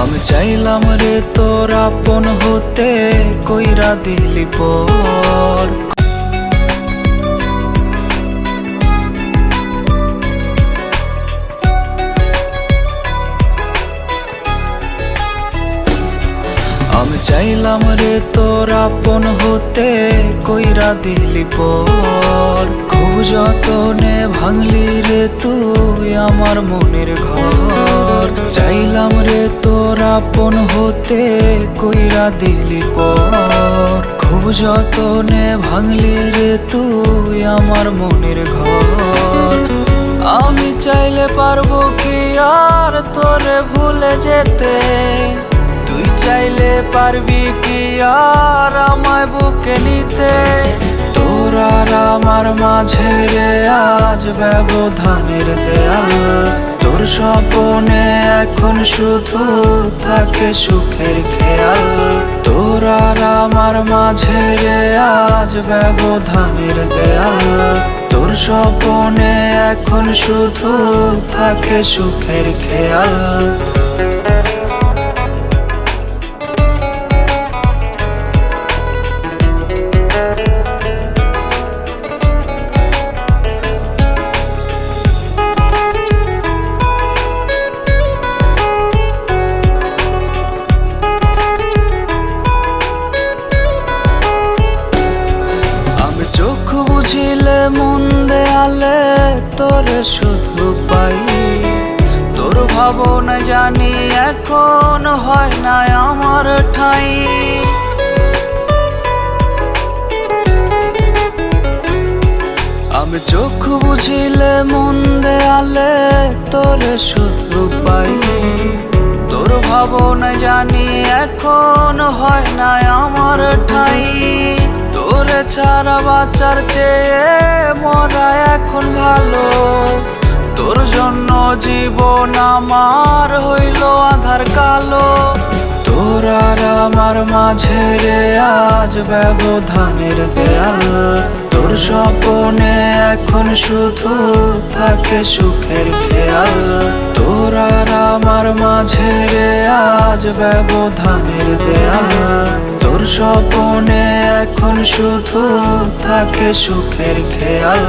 আমি চাইলাম রে তোর আপন হতে, কইরা দিলি পর। আমি চাইলাম রে তোর আপন হতে, কইরা দিলি পর। খুব যতনে ভাঙলি রে তুই আমার মনের ঘর। চাইলাম রে তোর আপন হতে, কইরা দিলি পর। খুব যতনে ভাঙলি রে তুই আমার মনের ঘর। আমি চাইলে পারবো কি আর তোরে ভুলে যেতে, তুই চাইলে পারবি কি আর আমায় বুকে নিতে। তোর আর আমার মাঝে রে আজ ব্যবধানের দেয়াল। তোর স্বপনে এখন শুধু থাকে সুখের খেয়াল। তোর আর আমার মাঝে রে আজ ব্যবধানের দেয়াল। তোর স্বপনে এখন শুধু থাকে সুখের খেয়াল। চোখ বুঝিলে মন দেয়ালে তোরে শুধু পাই। তোর ভাবনা জানি এখন হয় না আমার ঠাই। আমি চোখ বুঝিলে মন দেয়ালে তোরে শুধু পাই। তোর ভাবনা জানি এখন হয় না আমার ঠাই। তোরে ছাড়া বাঁচার চেয়ে মরা এখন ভালো। তোর জন্য জীবন আমার হইল আধার কালো। তোর আর আমার মাঝে রে আজ ব্যবধানের দেয়াল। তোর স্বপনে এখন শুধু থাকে সুখের খেয়াল। তোর আর আমার মাঝে রে আজ ব্যবধানের দেয়াল। তোর স্বপনে এখন শুধু থাকে সুখের খেয়াল।